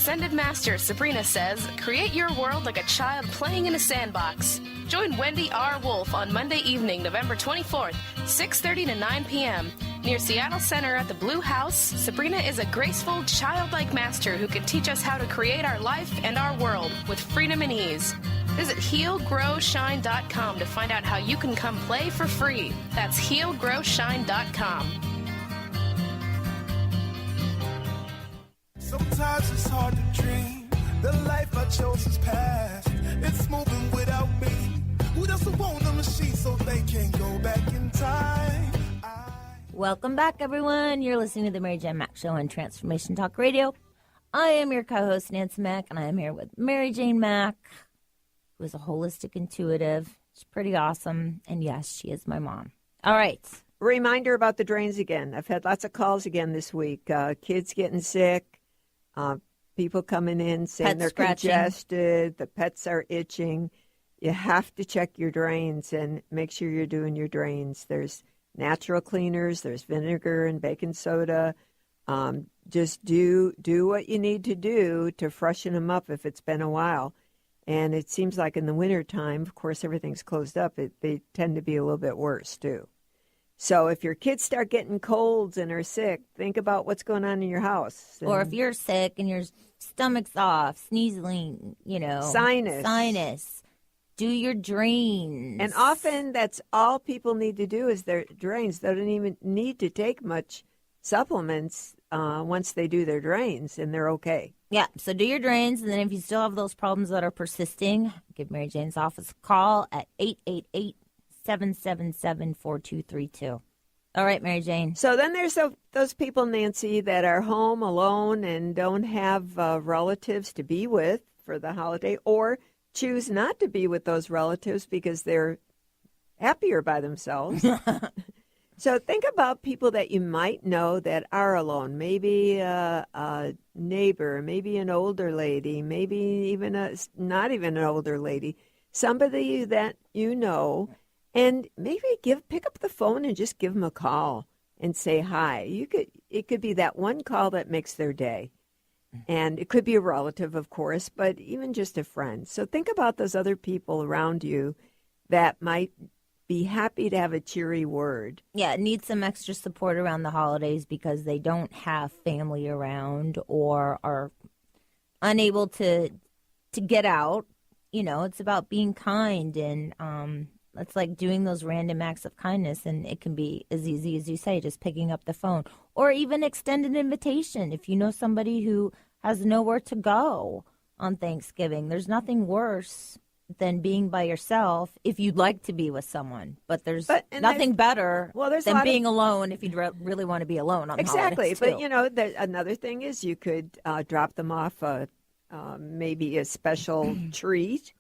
Ascended Master Sabrina says, create your world like a child playing in a sandbox. Join Wendy R. Wolf on Monday evening, November 24th, 6:30 to 9 p.m. Near Seattle Center at the Blue House, Sabrina is a graceful, childlike master who can teach us how to create our life and our world with freedom and ease. Visit healgrowshine.com to find out how you can come play for free. That's healgrowshine.com. Sometimes it's hard to dream. The life I chose is past. It's moving without me. Who doesn't want a machine so they can go back in time? Welcome back, everyone. You're listening to the Mary Jane Mack Show on Transformation Talk Radio. I am your co-host, Nancy Mack, and I am here with Mary Jane Mack, who is a holistic intuitive. She's pretty awesome. And yes, she is my mom. All right. Reminder about the drains again. I've had lots of calls again this week. Kids getting sick, people coming in saying Pets they're scratching. congested, the pets are itching. You have to check your drains and make sure you're doing your drains. There's natural cleaners, there's vinegar and baking soda. Just do what you need to do to freshen them up if it's been a while. And it seems like in the wintertime, of course, everything's closed up. They tend to be a little bit worse, too. So if your kids start getting colds and are sick, think about what's going on in your house. Or if you're sick and your stomach's off, sneezing, sinus. Do your drains. And often that's all people need to do is their drains. They don't even need to take much supplements once they do their drains, and they're okay. Yeah, so do your drains, and then if you still have those problems that are persisting, give Mary Jane's office a call at 888-777-4232. All right, Mary Jane. So then there's those people, Nancy, that are home alone and don't have relatives to be with for the holiday, or choose not to be with those relatives because they're happier by themselves. So think about people that you might know that are alone, maybe a neighbor, maybe an older lady, maybe even not even an older lady, somebody that you know, and maybe pick up the phone and just give them a call and say hi. It could be that one call that makes their day. And it could be a relative, of course, but even just a friend. So think about those other people around you that might be happy to have a cheery word. Yeah, need some extra support around the holidays because they don't have family around or are unable to get out. You know, it's about being kind, and it's like doing those random acts of kindness, and it can be as easy as you say, just picking up the phone or even extend an invitation. If you know somebody who has nowhere to go on Thanksgiving, there's nothing worse than being by yourself if you'd like to be with someone. But there's nothing better than being alone if you really want to be alone on the holidays, too. But, another thing is you could drop them off maybe a special treat.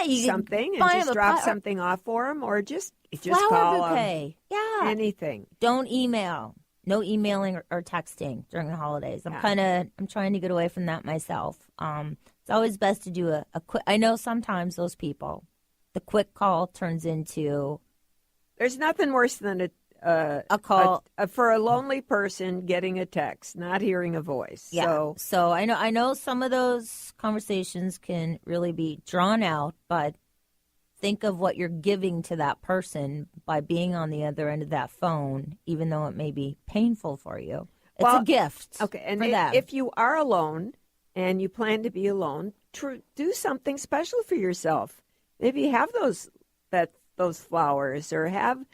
Yeah, something, and just drop something off for them, or just call bouquet. Yeah, anything. Don't email. No emailing or texting during the holidays. I'm trying to get away from that myself. It's always best to do a quick. I know sometimes those people, the quick call turns into. There's nothing worse than a call for a lonely person getting a text, not hearing a voice. Yeah. So I know some of those conversations can really be drawn out, but think of what you're giving to that person by being on the other end of that phone, even though it may be painful for you. It's a gift. Okay, and for them. If you are alone and you plan to be alone, do something special for yourself. Maybe have those flowers, or have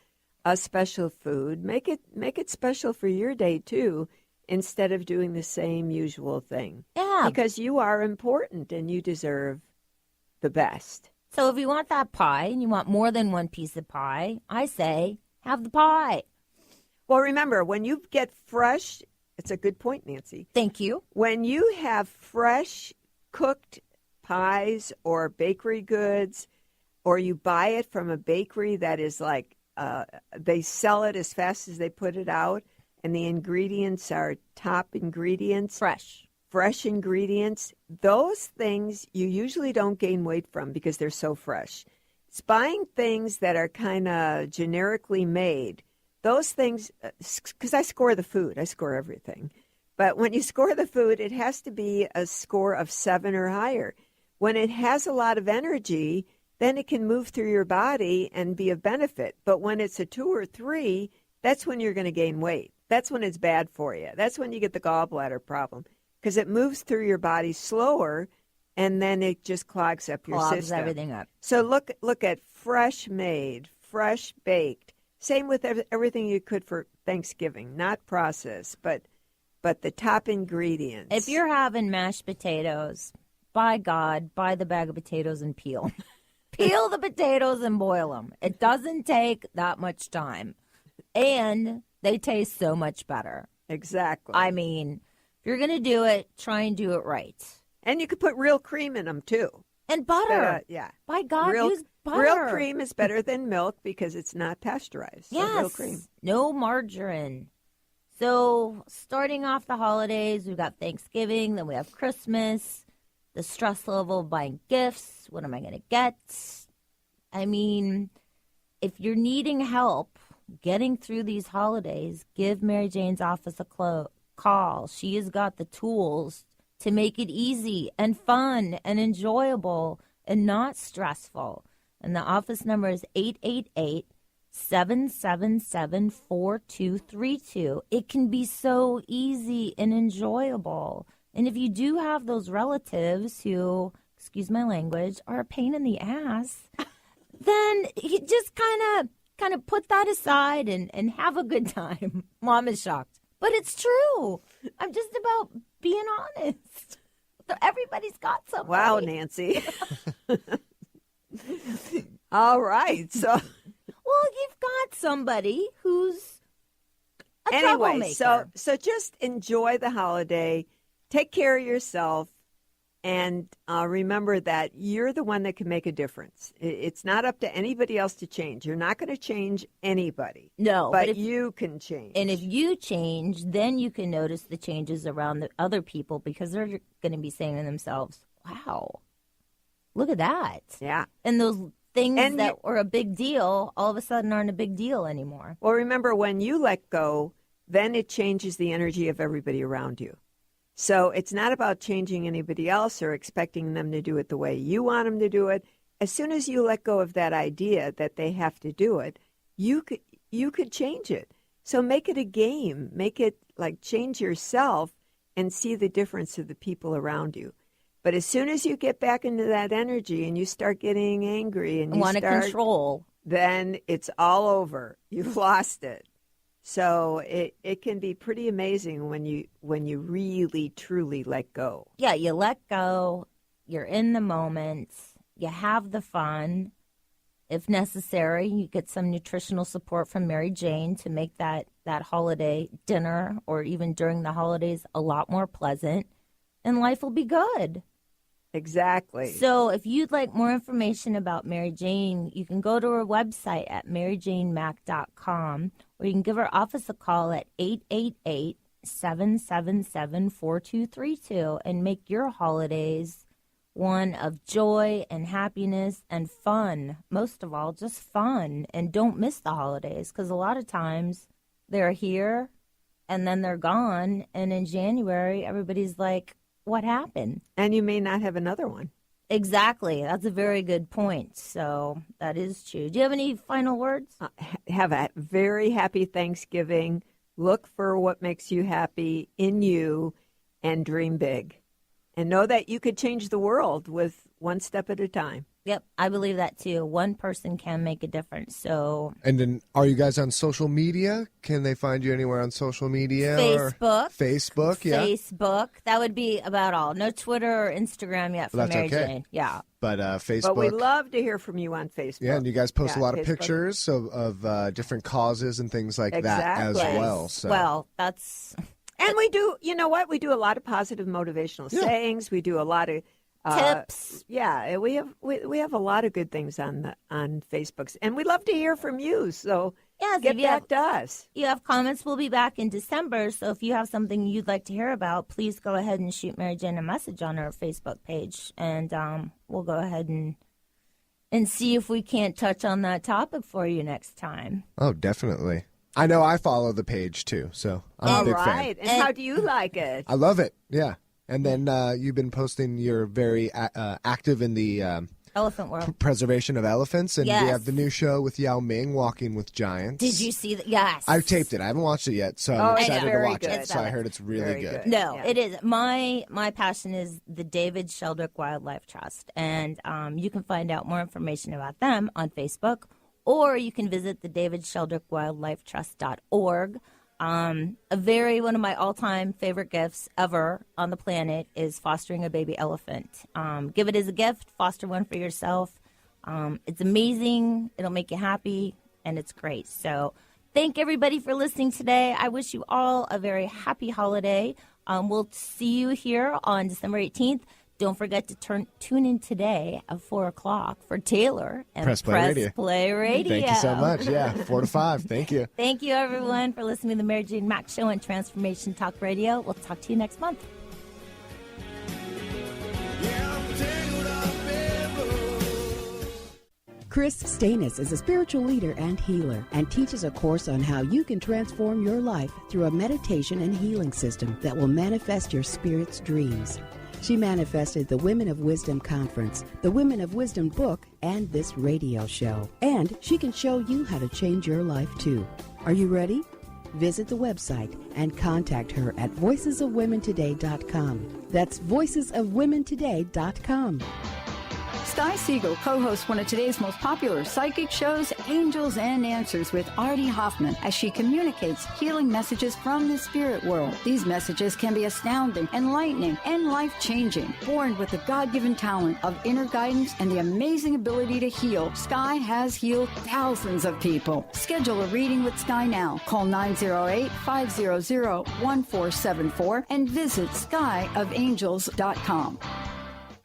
a special food. Make it special for your day too, instead of doing the same usual thing. Yeah, because you are important and you deserve the best. So if you want that pie and you want more than one piece of pie, I say have the pie. Well, remember, when you get fresh, it's a good point, Nancy. Thank you. When you have fresh cooked pies or bakery goods, or you buy it from a bakery that is like, they sell it as fast as they put it out, and the ingredients are top ingredients. Fresh ingredients. Those things you usually don't gain weight from because they're so fresh. It's buying things that are kind of generically made. Those things, because I score the food. I score everything. But when you score the food, it has to be a score of 7 or higher. When it has a lot of energy, then it can move through your body and be of benefit. But when it's a 2 or 3, that's when you're going to gain weight. That's when it's bad for you. That's when you get the gallbladder problem, because it moves through your body slower, and then it just clogs up your system. Clogs everything up. So look at fresh made, fresh baked. Same with everything you could for Thanksgiving, not processed, but the top ingredients. If you're having mashed potatoes, by God, buy the bag of potatoes and peel. Peel the potatoes and boil them. It doesn't take that much time. And they taste so much better. Exactly. I mean, if you're going to do it, try and do it right. And you could put real cream in them, too. And butter. Yeah. By God, use butter. Real cream is better than milk because it's not pasteurized. So yes. Real cream. No margarine. So starting off the holidays, we've got Thanksgiving, then we have Christmas, the stress level of buying gifts. What am I going to get? I mean, if you're needing help getting through these holidays, give Mary Jane's office a call. She has got the tools to make it easy and fun and enjoyable and not stressful. And the office number is 888-777-4232. It can be so easy and enjoyable. And if you do have those relatives who, excuse my language, are a pain in the ass, then you just kind of put that aside and have a good time. Mom is shocked. But it's true. I'm just about being honest. Everybody's got somebody. Wow, Nancy. All right. So, well, you've got somebody who's a anyway, troublemaker. so just enjoy the holiday. Take care of yourself. And remember that you're the one that can make a difference. It's not up to anybody else to change. You're not going to change anybody. No. But you can change. And if you change, then you can notice the changes around the other people, because they're going to be saying to themselves, wow, look at that. Yeah. And those things that were a big deal all of a sudden aren't a big deal anymore. Well, remember, when you let go, then it changes the energy of everybody around you. So it's not about changing anybody else or expecting them to do it the way you want them to do it. As soon as you let go of that idea that they have to do it, you could change it. So make it a game. Make it like change yourself and see the difference of the people around you. But as soon as you get back into that energy and you start getting angry and you want to control, then it's all over. You've lost it. So it can be pretty amazing when you really, truly let go. Yeah, you let go. You're in the moment. You have the fun. If necessary, you get some nutritional support from Mary Jane to make that holiday dinner or even during the holidays a lot more pleasant, and life will be good. Exactly. So if you'd like more information about Mary Jane, you can go to her website at maryjanemack.com, or you can give her office a call at 888-777-4232 and make your holidays one of joy and happiness and fun. Most of all, just fun. And don't miss the holidays, because a lot of times they're here and then they're gone. And in January, everybody's like, what happened? And you may not have another one. Exactly. That's a very good point. So that is true. Do you have any final words? Have a very happy Thanksgiving. Look for what makes you happy in you and dream big. And know that you could change the world with one step at a time. Yep, I believe that too. One person can make a difference. So, and then, are you guys on social media? Can they find you anywhere on social media? Facebook. Facebook, yeah. Facebook. That would be about all. No Twitter or Instagram yet for Mary Jane. Yeah. But Facebook. But we love to hear from you on Facebook. Yeah, and you guys post a lot of pictures of different causes and things like that as well. So. Well, that's... And we do, you know what? We do a lot of positive motivational sayings. We do a lot of tips. Yeah, we have a lot of good things on Facebook, and we love to hear from you. So get back to us. You have comments. We'll be back in December. So if you have something you'd like to hear about, please go ahead and shoot Mary Jane a message on our Facebook page, and we'll go ahead and see if we can't touch on that topic for you next time. Oh, definitely. I know I follow the page too, so I'm a big fan. All right. And how do you like it? I love it. Yeah. And then you've been posting. You're very active in the elephant world, preservation of elephants, and Yes. we have the new show with Yao Ming, Walking with Giants. Did you see that? Yes. I've taped it. I haven't watched it yet, so I'm excited to watch it. So I heard it's really good. No, it is. My passion is the David Sheldrick Wildlife Trust, and you can find out more information about them on Facebook, or you can visit the davidsheldrickwildlifetrust.org. One of my all-time favorite gifts ever on the planet is fostering a baby elephant. Give it as a gift, foster one for yourself. It's amazing. It'll make you happy, and it's great. So thank everybody for listening today. I wish you all a very happy holiday. We'll see you here on December 18th. Don't forget to tune in today at 4 o'clock for Taylor and Press Play Radio. Thank you so much. Yeah, 4 to 5. Thank you. Thank you, everyone, for listening to the Mary Jane Mack Show on Transformation Talk Radio. We'll talk to you next month. Chris Stanis is a spiritual leader and healer and teaches a course on how you can transform your life through a meditation and healing system that will manifest your spirit's dreams. She manifested the Women of Wisdom Conference, the Women of Wisdom book, and this radio show. And she can show you how to change your life too. Are you ready? Visit the website and contact her at voicesofwomentoday.com. That's voicesofwomentoday.com. Sky Siegel co-hosts one of today's most popular psychic shows, Angels and Answers, with Artie Hoffman, as she communicates healing messages from the spirit world. These messages can be astounding, enlightening, and life-changing. Born with the God-given talent of inner guidance and the amazing ability to heal, Sky has healed thousands of people. Schedule a reading with Sky now. Call 908-500-1474 and visit skyofangels.com.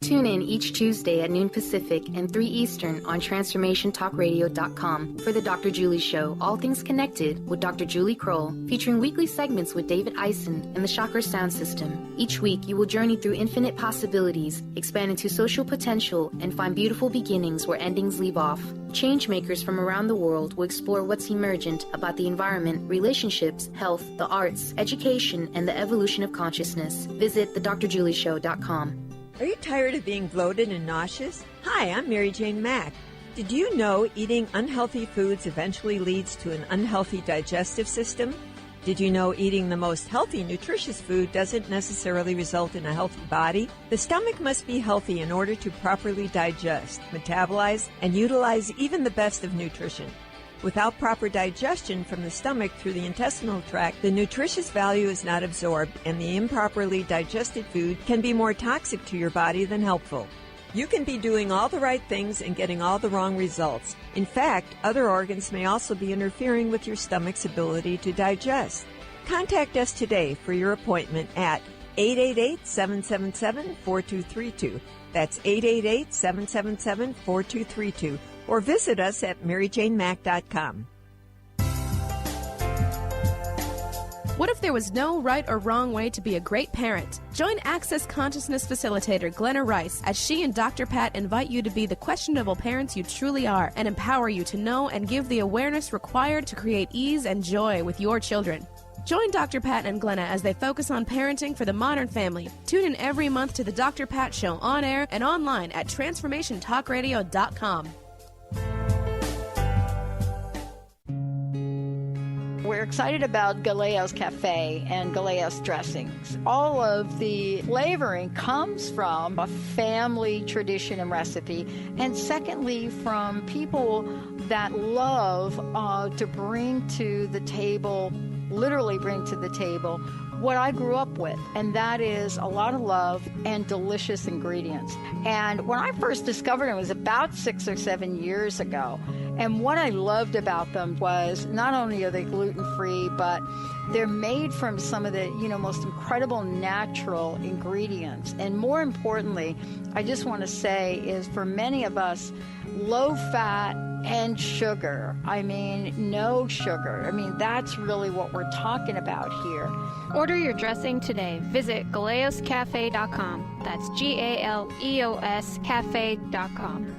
Tune in each Tuesday at noon Pacific and 3 Eastern on TransformationTalkRadio.com for The Dr. Julie Show, All Things Connected with Dr. Julie Kroll, featuring weekly segments with David Eisen and the Chakra Sound System. Each week, you will journey through infinite possibilities, expand into social potential, and find beautiful beginnings where endings leave off. Changemakers from around the world will explore what's emergent about the environment, relationships, health, the arts, education, and the evolution of consciousness. Visit thedrjulieshow.com. Are you tired of being bloated and nauseous? Hi, I'm Mary Jane Mack. Did you know eating unhealthy foods eventually leads to an unhealthy digestive system? Did you know eating the most healthy, nutritious food doesn't necessarily result in a healthy body? The stomach must be healthy in order to properly digest, metabolize, and utilize even the best of nutrition. Without proper digestion from the stomach through the intestinal tract, the nutritious value is not absorbed, and the improperly digested food can be more toxic to your body than helpful. You can be doing all the right things and getting all the wrong results. In fact, other organs may also be interfering with your stomach's ability to digest. Contact us today for your appointment at 888-777-4232. That's 888-777-4232. Or visit us at maryjanemack.com. What if there was no right or wrong way to be a great parent? Join Access Consciousness Facilitator Glenna Rice as she and Dr. Pat invite you to be the questionable parents you truly are and empower you to know and give the awareness required to create ease and joy with your children. Join Dr. Pat and Glenna as they focus on parenting for the modern family. Tune in every month to The Dr. Pat Show on air and online at TransformationTalkRadio.com. We're excited about Galeo's Cafe and Galeo's dressings. All of the flavoring comes from a family tradition and recipe, and secondly, from people that love to bring to the table, literally bring to the table, what I grew up with, and that is a lot of love and delicious ingredients. And when I first discovered them, it was about 6 or 7 years ago. And what I loved about them was not only are they gluten-free, but they're made from some of the, most incredible natural ingredients. And more importantly, I just want to say is for many of us, low fat and sugar. I mean, no sugar. I mean, that's really what we're talking about here. Order your dressing today. Visit galeoscafe.com. That's GALEOS cafe.com.